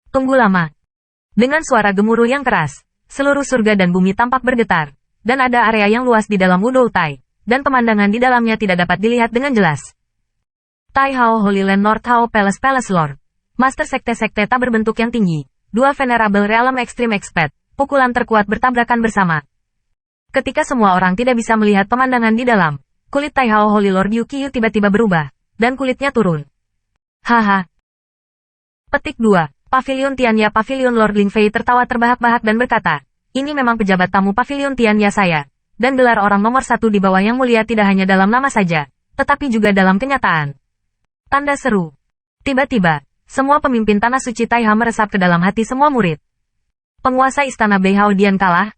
Tunggu lama. Dengan suara gemuruh yang keras, seluruh surga dan bumi tampak bergetar, dan ada area yang luas di dalam Wudou Tai, dan pemandangan di dalamnya tidak dapat dilihat dengan jelas. Tai Hao Holy Land North Hao Palace Lord. Master sekte-sekte tak berbentuk yang tinggi, dua Venerable Realm Extreme Expert, pukulan terkuat bertabrakan bersama. Ketika semua orang tidak bisa melihat pemandangan di dalam, kulit Tai Hao Holy Lord Yukiyu tiba-tiba berubah, dan kulitnya turun. Haha. Petik 2. Pavilion Tianya Pavilion Lord Ling Fei tertawa terbahak-bahak dan berkata, ini memang pejabat tamu Pavilion Tianya saya, dan gelar orang nomor 1 di bawah yang mulia tidak hanya dalam nama saja, tetapi juga dalam kenyataan. Tanda seru. Tiba-tiba, semua pemimpin Tanah Suci Taiha meresap ke dalam hati semua murid. Penguasa Istana Beihao Dian kalah?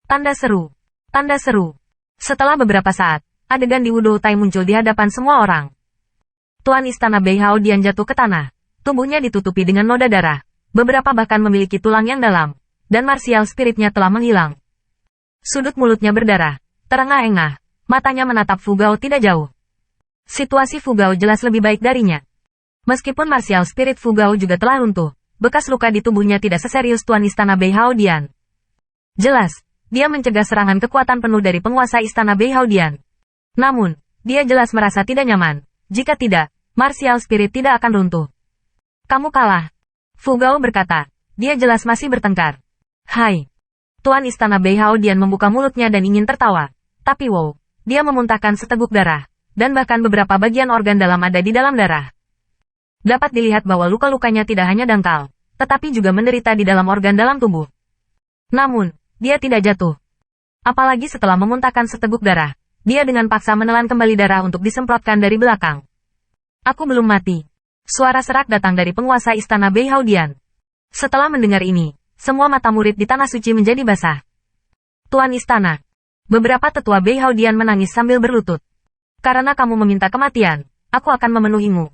Tanda seru. Tanda seru. Setelah beberapa saat, adegan di Wudou Tai muncul di hadapan semua orang. Tuan Istana Beihao Dian jatuh ke tanah. Tubuhnya ditutupi dengan noda darah. Beberapa bahkan memiliki tulang yang dalam. Dan martial spiritnya telah menghilang. Sudut mulutnya berdarah. Terengah-engah. Matanya menatap Fu Gao tidak jauh. Situasi Fu Gao jelas lebih baik darinya. Meskipun martial spirit Fu Gao juga telah runtuh, bekas luka di tubuhnya tidak seserius Tuan Istana Beihao Dian. Jelas, dia mencegah serangan kekuatan penuh dari penguasa Istana Beihao Dian. Namun, dia jelas merasa tidak nyaman. Jika tidak, martial spirit tidak akan runtuh. Kamu kalah. Fu Gao berkata. Dia jelas masih bertengkar. Hai. Tuan Istana Beihao Dian membuka mulutnya dan ingin tertawa. Tapi wow, dia memuntahkan seteguk darah. Dan bahkan beberapa bagian organ dalam ada di dalam darah. Dapat dilihat bahwa luka-lukanya tidak hanya dangkal, tetapi juga menderita di dalam organ dalam tubuh. Namun, dia tidak jatuh. Apalagi setelah memuntahkan seteguk darah, dia dengan paksa menelan kembali darah untuk disemprotkan dari belakang. Aku belum mati. Suara serak datang dari penguasa Istana Beihao Dian. Setelah mendengar ini, semua mata murid di Tanah Suci menjadi basah. Tuan Istana. Beberapa tetua Beihao Dian menangis sambil berlutut. Karena kamu meminta kematian, aku akan memenuhimu.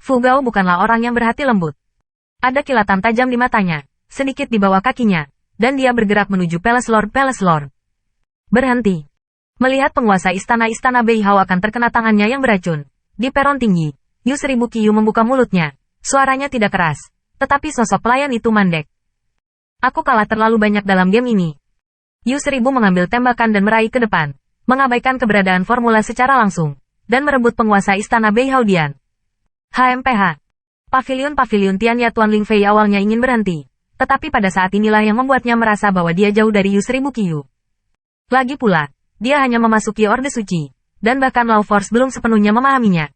Fu Gao bukanlah orang yang berhati lembut. Ada kilatan tajam di matanya, sedikit di bawah kakinya, dan dia bergerak menuju Palace Lord. Berhenti. Melihat penguasa istana-istana Beihao akan terkena tangannya yang beracun. Di peron tinggi, Yu Seribu Qiyu membuka mulutnya. Suaranya tidak keras, tetapi sosok pelayan itu mandek. Aku kalah terlalu banyak dalam game ini. Yu Seribu mengambil tembakan dan meraih ke depan, mengabaikan keberadaan formula secara langsung, dan merebut penguasa istana Beihao Dian. HMPH. Pavilion Tianya Tuan Ling Fei awalnya ingin berhenti, tetapi pada saat inilah yang membuatnya merasa bahwa dia jauh dari Yu Seribu Qiyu. Lagi pula, dia hanya memasuki Orde Suci, dan bahkan Law Force belum sepenuhnya memahaminya.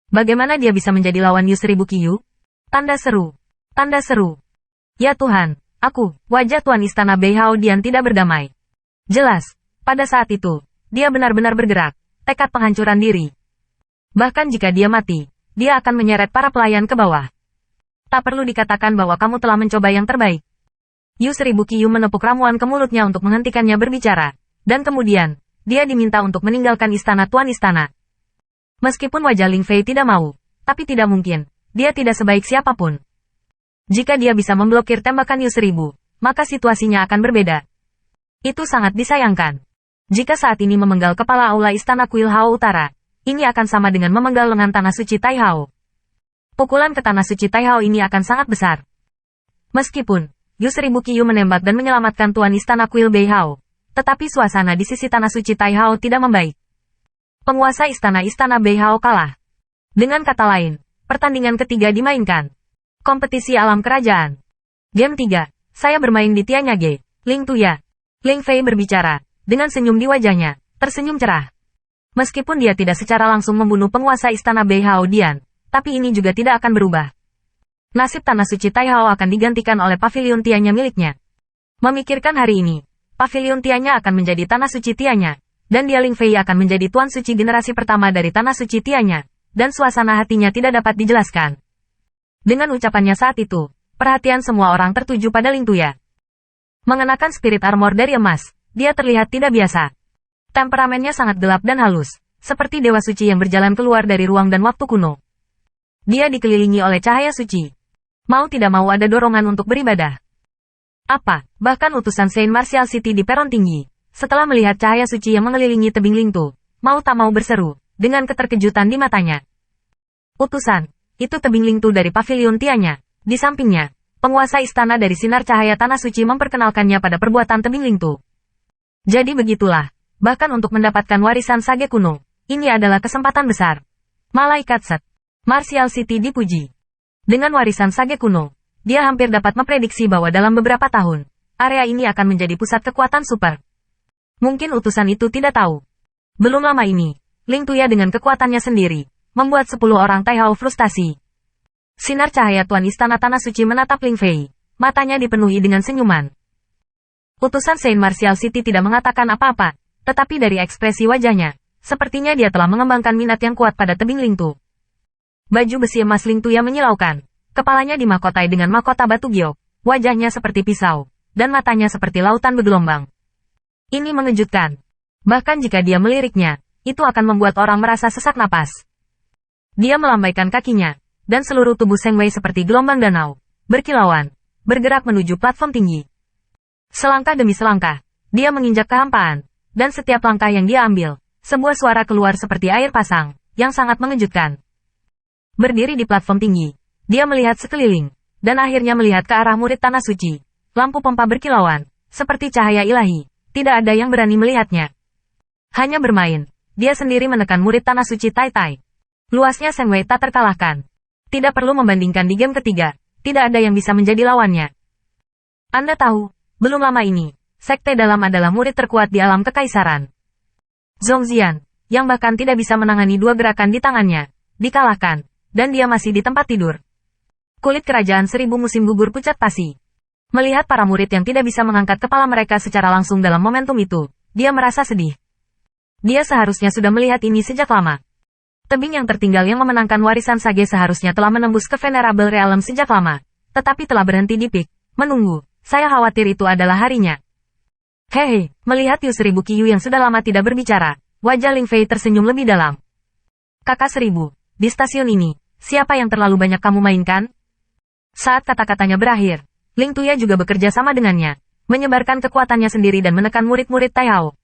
Bagaimana dia bisa menjadi lawan Yu Seribu Qiyu? Tanda seru. Tanda seru. Ya Tuhan, wajah Tuan Istana Beihao Dian tidak berdamai. Jelas, pada saat itu, dia benar-benar bergerak, tekad penghancuran diri. Bahkan jika dia mati, dia akan menyeret para pelayan ke bawah. Tak perlu dikatakan bahwa kamu telah mencoba yang terbaik. Yu Seribu Qiyu menepuk ramuan ke mulutnya untuk menghentikannya berbicara, dan kemudian, dia diminta untuk meninggalkan istana Tuan Istana. Meskipun wajah Ling Fei tidak mau, tapi tidak mungkin, dia tidak sebaik siapapun. Jika dia bisa memblokir tembakan Yu Seribu, maka situasinya akan berbeda. Itu sangat disayangkan. Jika saat ini memenggal kepala aula istana Kuil Hao Utara, ini akan sama dengan memenggal lengan Tanah Suci Taihao. Pukulan ke Tanah Suci Taihao ini akan sangat besar. Meskipun, Yu Seribu Qiyu menembak dan menyelamatkan Tuan Istana Kuil Beihao, tetapi suasana di sisi Tanah Suci Taihao tidak membaik. Penguasa istana-istana Beihao kalah. Dengan kata lain, pertandingan ketiga dimainkan. Kompetisi alam kerajaan. Game 3, saya bermain di Tianya Ge, Ling Tuya. Ling Fei berbicara, dengan senyum di wajahnya, tersenyum cerah. Meskipun dia tidak secara langsung membunuh penguasa istana Beihao Dian, tapi ini juga tidak akan berubah. Nasib Tanah Suci Taihao akan digantikan oleh Pavilion Tianya miliknya. Memikirkan hari ini, Pavilion Tianya akan menjadi Tanah Suci Tianya, dan dia Ling Fei akan menjadi Tuan Suci generasi pertama dari Tanah Suci Tianya, dan suasana hatinya tidak dapat dijelaskan. Dengan ucapannya saat itu, perhatian semua orang tertuju pada Ling Tuya. Mengenakan spirit armor dari emas, dia terlihat tidak biasa. Temperamennya sangat gelap dan halus, seperti dewa suci yang berjalan keluar dari ruang dan waktu kuno. Dia dikelilingi oleh cahaya suci. Mau tidak mau ada dorongan untuk beribadah. Bahkan utusan Saint Martial City di peron tinggi, setelah melihat cahaya suci yang mengelilingi tebing Lingtu, mau tak mau berseru, dengan keterkejutan di matanya. Utusan, itu tebing Lingtu dari Pavilion Tianya. Di sampingnya, penguasa istana dari sinar cahaya tanah suci memperkenalkannya pada perbuatan tebing Lingtu. Jadi begitulah, bahkan untuk mendapatkan warisan sage kuno, ini adalah kesempatan besar. Malaikat Set. Martial City dipuji. Dengan warisan sage kuno, dia hampir dapat memprediksi bahwa dalam beberapa tahun, area ini akan menjadi pusat kekuatan super. Mungkin utusan itu tidak tahu. Belum lama ini, Ling Tuya dengan kekuatannya sendiri, membuat 10 orang Taihao frustasi. Sinar cahaya Tuan Istana Tanah Suci menatap Ling Fei, matanya dipenuhi dengan senyuman. Utusan Saint Martial City tidak mengatakan apa-apa, tetapi dari ekspresi wajahnya, sepertinya dia telah mengembangkan minat yang kuat pada tebing Lingtu. Baju besi emas Ling Tuya menyilaukan, kepalanya dimahkotai dengan mahkota batu giok, wajahnya seperti pisau, dan matanya seperti lautan bergelombang. Ini mengejutkan. Bahkan jika dia meliriknya, itu akan membuat orang merasa sesak napas. Dia melambaikan kakinya, dan seluruh tubuh Seng Wei seperti gelombang danau, berkilauan, bergerak menuju platform tinggi. Selangkah demi selangkah, dia menginjak kehampaan, dan setiap langkah yang dia ambil, sebuah suara keluar seperti air pasang, yang sangat mengejutkan. Berdiri di platform tinggi, dia melihat sekeliling, dan akhirnya melihat ke arah murid Tanah Suci. Lampu pompa berkilauan, seperti cahaya ilahi, tidak ada yang berani melihatnya. Hanya bermain, dia sendiri menekan murid Tanah Suci Tai Tai. Luasnya Seng Wei tak terkalahkan. Tidak perlu membandingkan di game ketiga, tidak ada yang bisa menjadi lawannya. Anda tahu, belum lama ini, Sekte Dalam adalah murid terkuat di alam kekaisaran. Zhongxian, yang bahkan tidak bisa menangani 2 gerakan di tangannya, dikalahkan, dan dia masih di tempat tidur. Kulit kerajaan 1000 musim gugur pucat pasi. Melihat para murid yang tidak bisa mengangkat kepala mereka secara langsung dalam momentum itu, dia merasa sedih. Dia seharusnya sudah melihat ini sejak lama. Tebing yang tertinggal yang memenangkan warisan sage seharusnya telah menembus ke Venerable Realm sejak lama, tetapi telah berhenti di pik, menunggu. Saya khawatir itu adalah harinya. Hehe, melihat Yu 1000 Qiyu yang sudah lama tidak berbicara, wajah Ling Fei tersenyum lebih dalam. Kakak 1000, di stasiun ini, siapa yang terlalu banyak kamu mainkan? Saat kata-katanya berakhir, Ling Tuya juga bekerja sama dengannya, menyebarkan kekuatannya sendiri dan menekan murid-murid Taihao.